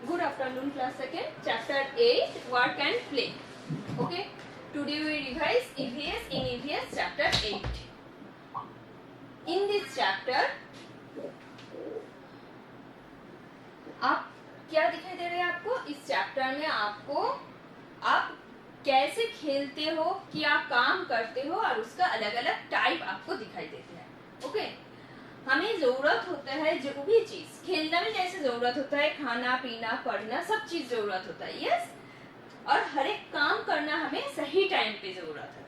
Good afternoon, class second, chapter 8, work and play. Okay, today we revise EVS in EVS chapter 8. In this chapter, आप क्या दिखाई दे रहे हैं आपको? इस चैप्टर में आपको आप कैसे खेलते हो, क्या काम करते हो और उसका अलग अलग टाइप आपको दिखाई देते हैं. ओके, हमें जरूरत होता है जो भी चीज, खेलना में जैसे जरूरत होता है, खाना पीना पढ़ना सब चीज जरूरत होता है. यस, और हर एक काम करना हमें सही टाइम पे जरूरत है.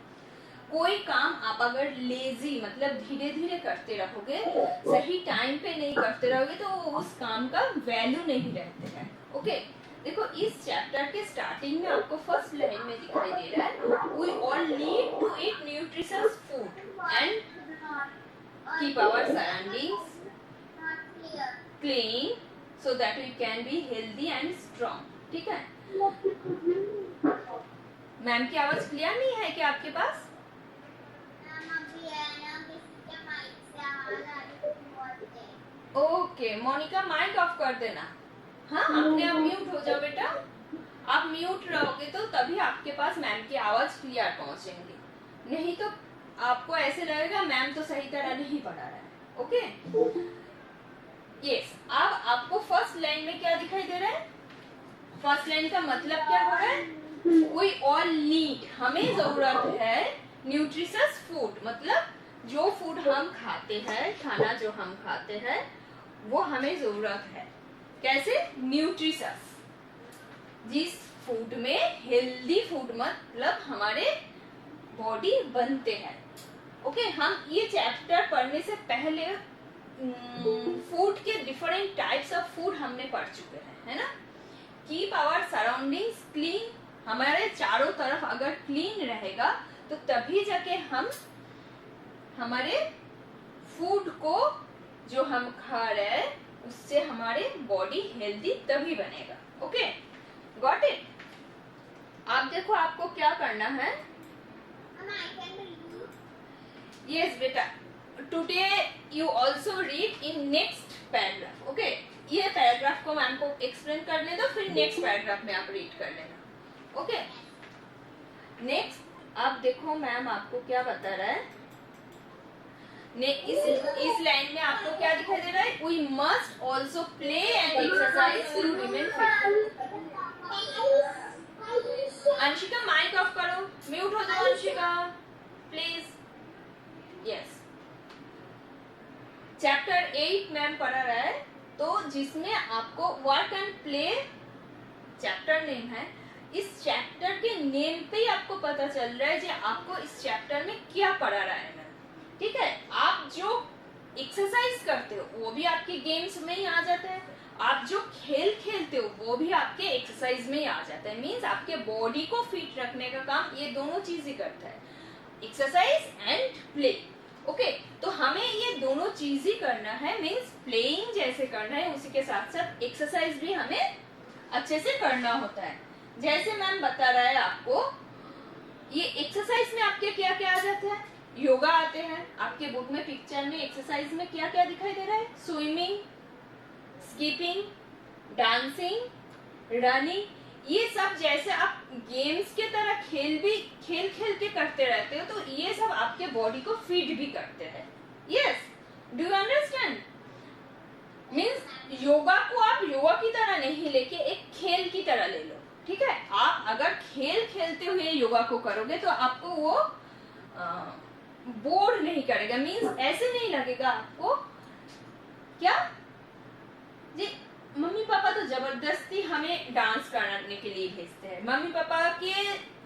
कोई काम आप अगर लेजी मतलब धीरे धीरे करते रहोगे, सही टाइम पे नहीं करते रहोगे तो उस काम का वैल्यू नहीं रहते हैं. ओके, देखो इस चैप्टर के स्टार्टिंग में आपको फर्स्ट लाइन में दिखाई दे रहा है, we all need to eat nutritious food and keep our surroundings clean so that we can be healthy and strong. ठीक है, मैम की आवाज क्लियर नहीं है क्या आपके पास? ओके, मोनिका माइक ऑफ कर देना. हाँ, अपने आप म्यूट हो जाओ बेटा. आप म्यूट रहोगे तो तभी आपके पास मैम की आवाज क्लियर पहुंचेंगी, नहीं तो आपको ऐसे लगेगा मैम तो सही तरह नहीं पढ़ा रहा है. Okay, yes. अब आपको फर्स्ट लाइन में क्या दिखाई दे रहा है? फर्स्ट लाइन का मतलब क्या हो रहा है? वी ऑल नीड, हमें जरूरत है न्यूट्रिशियस फूड, मतलब जो फूड हम खाते हैं, खाना जो हम खाते हैं वो हमें जरूरत है. कैसे? न्यूट्रिशियस, जिस फूड में हेल्दी फूड मतलब हमारे बॉडी बनते हैं. ओके, हम ये चैप्टर पढ़ने से पहले फूड के डिफरेंट टाइप्स ऑफ फूड हमने पढ़ चुके हैं, है ना. कीप आवर सराउंडिंग्स क्लीन, हमारे चारों तरफ अगर क्लीन रहेगा तो तभी जाके हम हमारे फूड को जो हम खा रहे हैं उससे हमारे बॉडी हेल्दी तभी बनेगा. Okay, got it. आप देखो आपको क्या करना है. यस बेटा, today you also read in next paragraph. Okay, ये पैराग्राफ को मैम को एक्सप्लेन करने दो, फिर नेक्स्ट पैराग्राफ में आप रीड कर लेना. ओके, नेक्स्ट आप देखो मैम आपको क्या बता रहा है. इस लाइन में आपको क्या दिखाई दे रहा है? We must also play and exercise to remain fit. Anshika mike off करो, म्यूट हो जाओ Anshika please. Yes, chapter 8 ma'am पढ़ा रहा है, तो जिसमें आपको work and play chapter name है. इस चैप्टर के नेम पे ही आपको पता चल रहा है कि आपको इस चैप्टर में क्या पढ़ा रहा है. ठीक है, आप जो एक्सरसाइज करते हो वो भी आपके गेम्स में ही आ जाता है, आप जो खेल खेलते हो वो भी आपके एक्सरसाइज में ही आ जाता है. मींस आपके बॉडी को फिट रखने का काम ये दोनों चीज ही करता है, एक्सरसाइज एंड प्ले. ओके, तो हमें ये दोनों चीज ही करना है. मींस प्लेइंग जैसे करना है उसी के साथ साथ एक्सरसाइज भी हमें अच्छे से करना होता है. जैसे मैम बता रहा है आपको, ये एक्सरसाइज में आपके क्या क्या आ जाता है? योगा आते हैं. आपके बुक में पिक्चर में एक्सरसाइज में क्या क्या दिखाई दे रहा है? Swimming, skipping, dancing, running. ये सब जैसे आप गेम्स के तरह खेल के करते रहते हो, तो ये सब आपके बॉडी को फिट भी करते हैं. Yes, do you understand? Means yoga को आप योगा की तरह नहीं लेके एक खेल की तरह ले लो. ठीक है, आप अगर खेल खेलते हुए योगा को करोगे तो आपको वो बोर नहीं करेगा. मीन्स ऐसे नहीं लगेगा आपको क्या जी मम्मी पापा तो जबरदस्ती हमें डांस करने के लिए भेजते हैं, मम्मी पापा के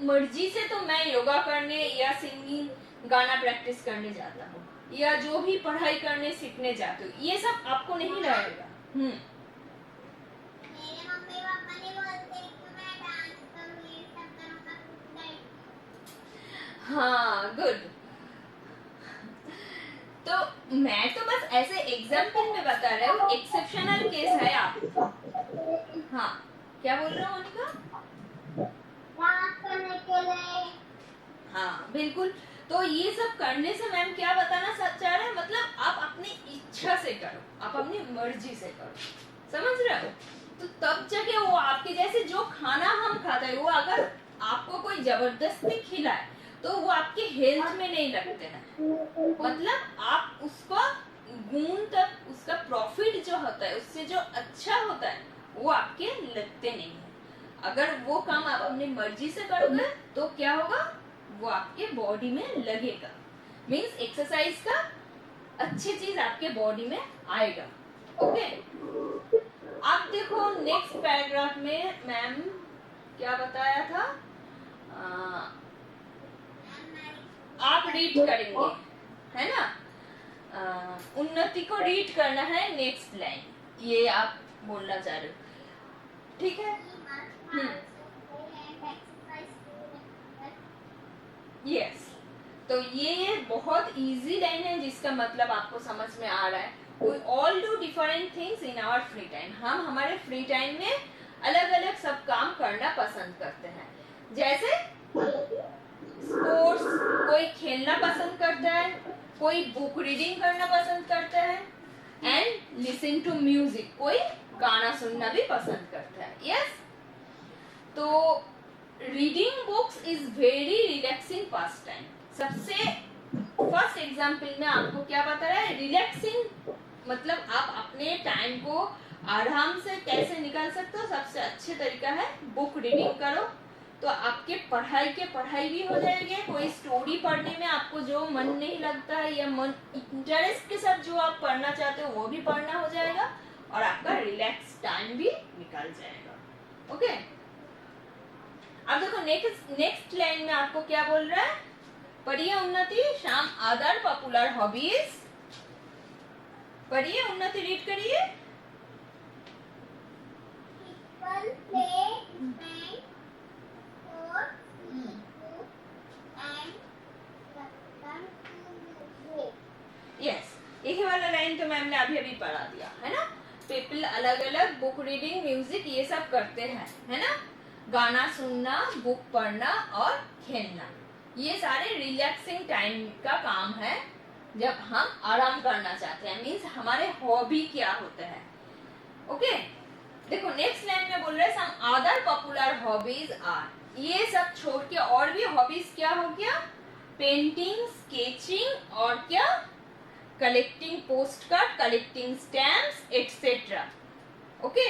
मर्जी से तो मैं योगा करने या सिंगिंग गाना प्रैक्टिस करने जाता हूँ या जो भी पढ़ाई करने सीखने जाते हो, ये सब आपको नहीं रहेगा. हाँ, गुड. तो मैं तो बस ऐसे एग्जाम्पल में बता रहा हूँ, एक्सेप्शनल केस है आप. हाँ, क्या बोल रहे हो मोनिका? हाँ बिल्कुल. तो ये सब करने से मैम क्या बताना चाह रहे हैं, मतलब आप अपनी इच्छा से करो, आप अपनी मर्जी से करो. समझ रहे हो? तो तब जाके वो खाना हम खाते हैं वो अगर आपको कोई जबरदस्ती खिलाए तो वो आपके हेल्थ में नहीं लगते हैं। मतलब आप उसको गुण तक उसका प्रॉफिट जो होता है उससे जो अच्छा होता है वो आपके लगते नहीं है। अगर वो काम आप अपनी मर्जी से करोगे तो क्या होगा, वो आपके बॉडी में लगेगा। मीन्स एक्सरसाइज का अच्छी चीज आपके बॉडी में आएगा। ओके, अब देखो नेक्स्ट पैराग्राफ में मैम क्या बताया था, आप रीड करेंगे है ना, उन्नति को रीड करना है नेक्स्ट लाइन, ये आप बोलना चाह रहे हो, ठीक है। यस, तो ये बहुत इजी लाइन है जिसका मतलब आपको समझ में आ रहा है। We all do different things in our free time. हम हमारे फ्री टाइम में अलग अलग सब काम करना पसंद करते हैं। जैसे स्पोर्ट्स, कोई खेलना पसंद करता है, कोई बुक रीडिंग करना पसंद करता है, एंड लिसन टू म्यूजिक, कोई गाना सुनना भी पसंद करता है। यस, तो reading books is very relaxing past time. सबसे फर्स्ट एग्जाम्पल में आपको क्या बता रहा है, रिलैक्सिंग मतलब आप अपने टाइम को आराम से कैसे निकाल सकते हो। सबसे अच्छे तरीका है बुक रीडिंग करो, तो आपके पढ़ाई भी हो जाएगी। कोई स्टोरी पढ़ने में आपको जो मन नहीं लगता है या मन इंटरेस्ट के साथ जो आप पढ़ना चाहते हो वो भी पढ़ना हो जाएगा और आपका रिलैक्स टाइम भी निकल जाएगा। ओके, अब देखो नेक्स्ट लाइन में आपको क्या बोल रहा है, पढ़िए उन्नति, शाम अदर पॉपुलर हॉबीज। पढ़िए उन्नति, रीड करिए। यस, यही वाला लाइन तो मैम ने अभी अभी पढ़ा दिया है ना। पीपल अलग अलग बुक रीडिंग, म्यूजिक ये सब करते हैं, है ना। गाना सुनना, बुक पढ़ना और खेलना, ये सारे रिलैक्सिंग टाइम का काम है जब हम आराम करना चाहते हैं। मीन्स हमारे हॉबी क्या होता है। ओके, देखो नेक्स्ट लाइन में बोल रहे हैं some other popular hobbies are, ये सब छोड़ के और भी हॉबीज क्या हो गया, पेंटिंग, स्केचिंग और क्या, collecting post card, collecting stamps etcetera. Okay,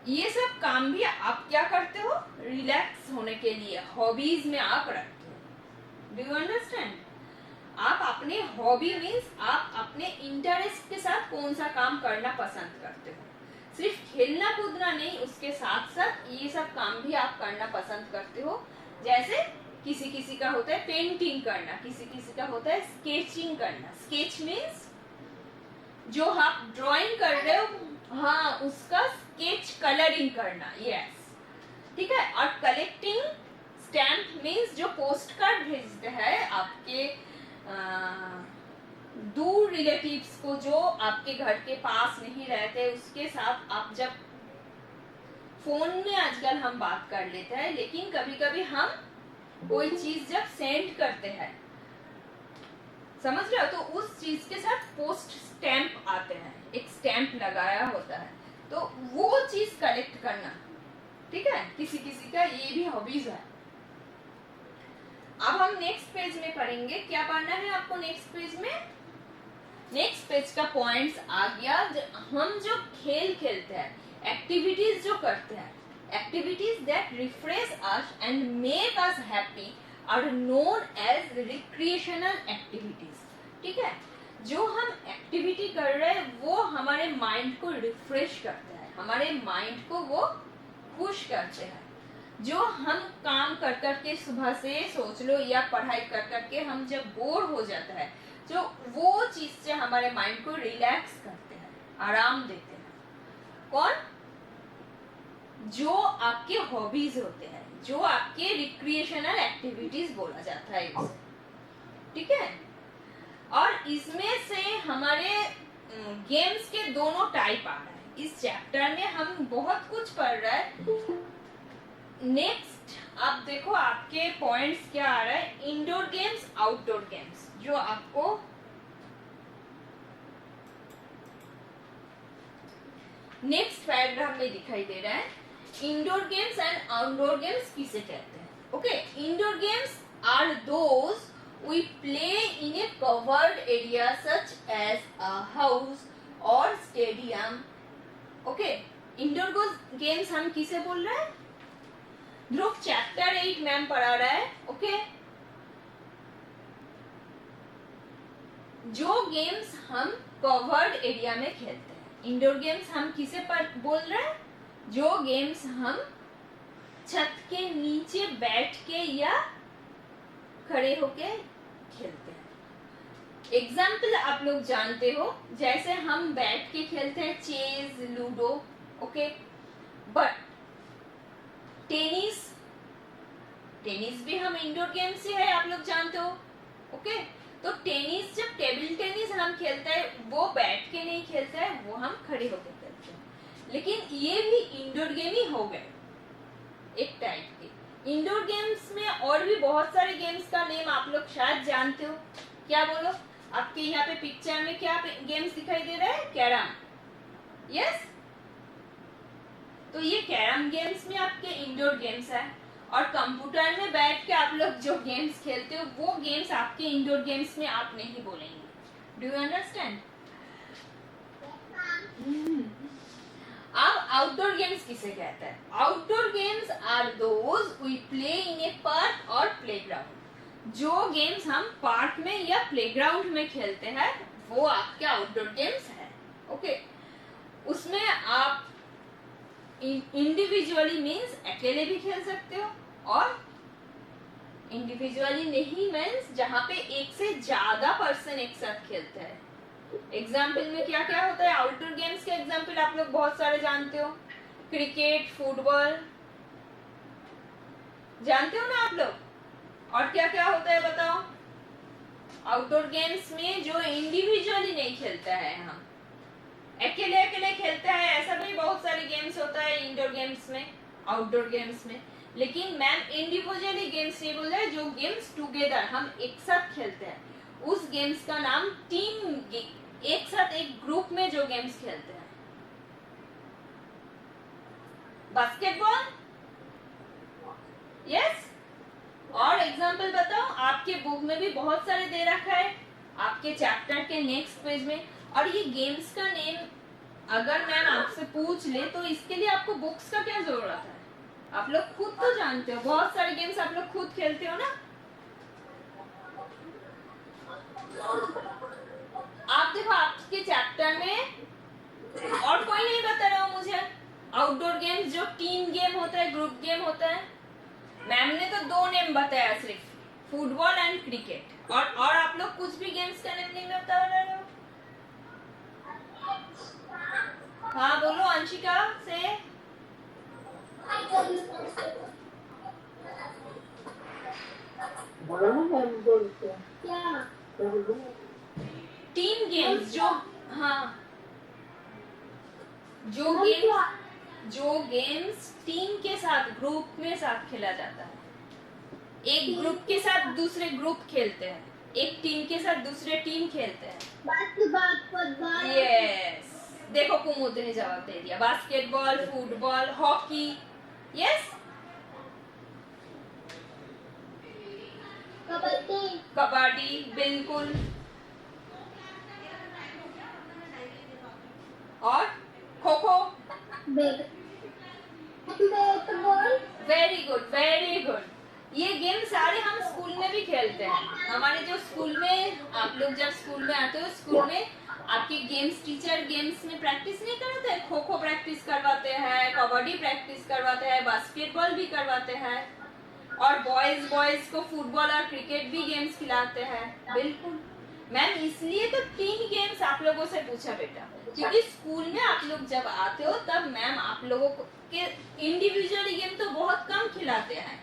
ये सब काम भी आप क्या करते हो, रिलैक्स होने के लिए हॉबीज में आप रखते हो। Do you understand? आप अपने हॉबी मीन्स आप अपने इंटरेस्ट के साथ कौन सा काम करना पसंद करते हो। सिर्फ खेलना कूदना नहीं, उसके साथ साथ ये सब काम भी आप करना पसंद करते हो। जैसे किसी किसी का होता है पेंटिंग करना, किसी किसी का होता है स्केचिंग करना। स्केच मीन्स जो आप ड्राइंग कर रहे हो, हाँ, उसका स्केच कलरिंग करना। यस, ठीक है। और कलेक्टिंग स्टैम्प मीन्स जो पोस्ट कार्ड भेजते हैं आपके दूर रिलेटिव्स को जो आपके घर के पास नहीं रहते, उसके साथ आप जब फोन में आजकल हम बात कर लेते हैं, लेकिन कभी कभी हम कोई चीज जब सेंड करते हैं, समझ रहे हो, तो उस चीज के साथ पोस्ट स्टैम्प आते हैं, एक स्टैम्प लगाया होता है, तो वो चीज कलेक्ट करना, ठीक है। किसी किसी का ये भी हॉबीज है। अब हम नेक्स्ट पेज में पढ़ेंगे, क्या पढ़ना है आपको नेक्स्ट पेज में। नेक्स्ट पेज का पॉइंट्स आ गया, हम जो खेल खेलते हैं, एक्टिविटीज जो करते हैं, activities that refresh us and make us happy are known as recreational activities. ठीक है, जो हम एक्टिविटी कर रहे हैं वो हमारे माइंड को रिफ्रेश करते हैं, हमारे माइंड को वो खुश करते हैं। जो हम काम कर करके सुबह से सोच लो या पढ़ाई कर करके हम जब बोर हो जाता है, जो वो चीज से हमारे माइंड को रिलैक्स करते हैं, आराम देते हैं। कौन? जो आपके हॉबीज होते हैं, जो आपके रिक्रिएशनल एक्टिविटीज बोला जाता है इसे, ठीक है। और इसमें से हमारे गेम्स के दोनों टाइप आ रहे हैं। इस चैप्टर में हम बहुत कुछ पढ़ रहे हैं। नेक्स्ट आप देखो आपके पॉइंट्स क्या आ रहा है, इंडोर गेम्स, आउटडोर गेम्स, जो आपको नेक्स्ट पैराग्राफ में दिखाई दे रहा है। Indoor games and outdoor games किसे कहते हैं? Okay, indoor games are those we play in a covered area such as a house or stadium. Okay, indoor games हम किसे बोल रहे हैं? ध्रुव चैप्टर 8 मैम पढ़ा रहा है. ओके, जो गेम्स हम कवर्ड एरिया में खेलते हैं. इंडोर गेम्स हम किसे बोल रहे हैं? जो गेम्स हम छत के नीचे बैठ के या खड़े होके खेलते हैं. एग्जाम्पल आप लोग जानते हो, जैसे हम बैठ के खेलते हैं chess, ludo. Okay, but tennis भी हम इंडोर गेम से है, आप लोग जानते हो. ओके, तो टेनिस, जब टेबल टेनिस हम खेलते हैं वो बैठ के नहीं खेलते हैं, वो हम खड़े होकर खेलते हैं. लेकिन ये भी इंडोर गेम ही हो गए एक टाइप के. इंडोर गेम्स में और भी बहुत सारे गेम्स का नेम आप लोग शायद जानते हो. क्या बोलो? आपके यहाँ पे पिक्चर में क्या गेम्स दिखाई दे रहा है? कैरम. यस, तो ये कैरम गेम्स में आपके इंडोर गेम्स है. और कंप्यूटर में बैठ के आप लोग जो गेम्स खेलते हो वो गेम्स आपके इंडोर गेम्स में आप नहीं बोलेंगे. Do you understand? अब आउटडोर गेम्स किसे कहते हैं? Outdoor games are those we play in a park और प्लेग्राउंड. जो गेम्स हम पार्क में या प्लेग्राउंड में खेलते हैं वो आपके आउटडोर गेम्स है. ओके, उसमें आप इंडिविजुअली मीन्स अकेले भी खेल सकते हो, और इंडिविजुअली नहीं मीन्स जहां पे एक से ज्यादा पर्सन एक साथ खेलते हैं. एग्जाम्पल में क्या क्या होता है? आउटडोर गेम्स के एग्जाम्पल आप लोग बहुत सारे जानते हो. क्रिकेट, फुटबॉल, जानते हो ना आप लोग? और क्या क्या होता है बताओ? आउटडोर गेम्स में जो इंडिविजुअली नहीं खेलता है, हम अकेले अकेले खेलते हैं, ऐसा भी बहुत सारे गेम्स होता है इंडोर गेम्स में, आउटडोर गेम्स में. लेकिन मैम इंडिविजुअली गेम्स ये बोल रहे हैं जो गेम्स टुगेदर हम एक साथ खेलते हैं, उस गेम्स का नाम टीम, एक साथ एक ग्रुप में जो गेम्स खेलते हैं. बास्केटबॉल. यस, और एग्जाम्पल बताओ. आपके बुक में भी बहुत सारे दे रखा है आपके चैप्टर के नेक्स्ट पेज में. और ये गेम्स का नेम अगर मैम आपसे पूछ ले तो इसके लिए आपको बुक्स का क्या जरूरत है? आप लोग खुद तो जानते हो, बहुत सारे गेम्स आप लोग खुद खेलते हो ना. आप देखो आपके चैप्टर में और कोई नहीं बता रहा हो मुझे. आउटडोर गेम्स जो टीम गेम होता है, ग्रुप गेम होता है, मैम ने तो दो नेम बताया सिर्फ, फुटबॉल एंड क्रिकेट. और आप लोग कुछ भी गेम्स का नेम नहीं बता रहे हो. हाँ बोलो अंशिका से. टीम गेम्स जो, हाँ, जो गेम्स टीम के साथ, ग्रुप में साथ खेला जाता है. एक ग्रुप के साथ दूसरे ग्रुप खेलते हैं, एक टीम के साथ दूसरे टीम खेलते हैं. यस, देखो कुमुद ने जवाब दे दिया. Basketball, football, hockey. Yes, kabaddi, बिल्कुल. और kho kho. Very good, very good. ये गेम सारे हम स्कूल में भी खेलते हैं. हमारे जो स्कूल में, आप लोग जब स्कूल में आते हो, स्कूल में आपके गेम्स टीचर गेम्स में प्रैक्टिस नहीं करवाते हैं? खो खो प्रैक्टिस करवाते हैं, कबड्डी प्रैक्टिस करवाते हैं, बास्केटबॉल भी करवाते हैं, और बॉयज को फुटबॉल और क्रिकेट भी गेम्स खिलाते हैं. बिल्कुल मैम, इसलिए तो 3 गेम्स आप लोगों से पूछा बेटा, क्योंकि स्कूल में आप लोग जब आते हो तब मैम आप लोगों के इंडिविजुअली गेम तो बहुत कम खिलाते हैं.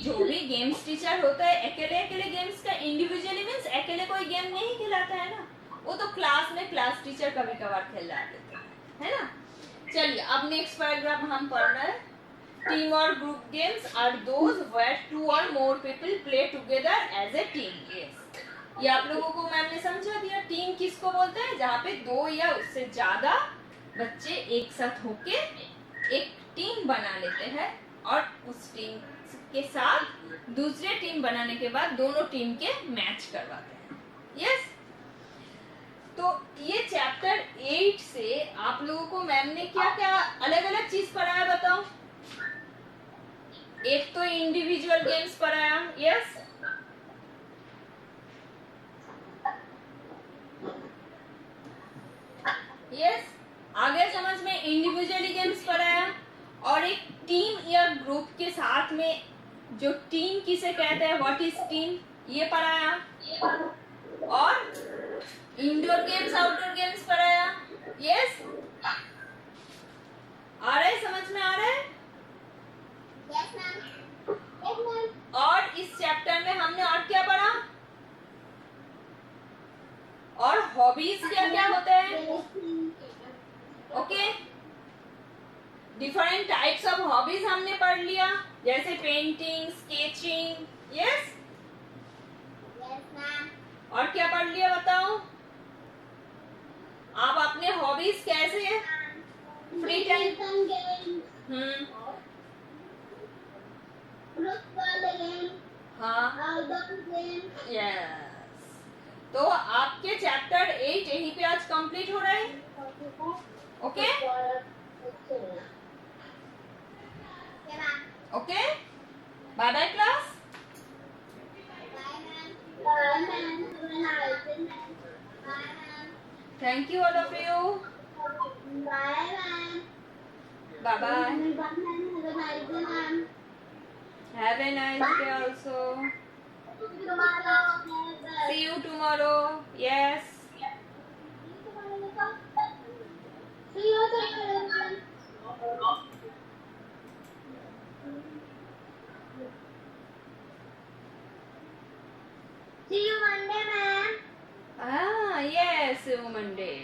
जो भी गेम्स टीचर होता है अकेले अकेले गेम्स का, इंडिविजुअली मीन्स अकेले कोई गेम नहीं खिलाता है ना, वो तो क्लास में क्लास टीचर कभी कभार खिला देते हैं, है ना. चलिए अब नेक्स्ट पैराग्राफ हम पढ़ रहे हैं. टीम और group games are those where 2 or more people play together as a team. Yes, ये आप लोगों को मैम ने समझा दिया. टीम किसको बोलते हैं? जहाँ पे 2 या उससे ज्यादा बच्चे एक साथ होके एक टीम टीम बना लेते हैं और उस टीम के साथ दूसरे टीम बनाने के बाद दोनों टीम के मैच करवाते हैं। यस, तो ये चैप्टर 8 से आप लोगों को मैम ने क्या क्या अलग अलग चीज पढ़ाया बताओ। एक तो इंडिविजुअल गेम्स पढ़ाया, यस, यस, आगे समझ में इंडिविजुअली गेम्स पढ़ाया, और एक टीम या ग्रुप के साथ में जो टीम किसे कहते हैं, व्हाट इज टीम, ये पढ़ाया, और इंडोर गेम्स आउटडोर गेम्स पढ़ाया। यस, आ रहा है, समझ में आ रहा है? Yes ma'am. और इस चैप्टर में हमने और क्या पढ़ा, और हॉबीज क्या क्या होते हैं। Okay, different types of hobbies हमने पढ़ लिया, जैसे पेंटिंग, स्केचिंग। यस, और क्या पढ़ लिया बताओ। आप अपने हॉबीज कैसे फ्री टाइम, हाँ, यस, तो आपके चैप्टर 8 यहीं पे आज कंप्लीट हो रहा है। Okay, okay, bye bye class. Thank you all of you. Bye bye. Have a nice day also. See you tomorrow. Yes. See you tomorrow. See you Monday, ma'am. Ah, yes, Monday.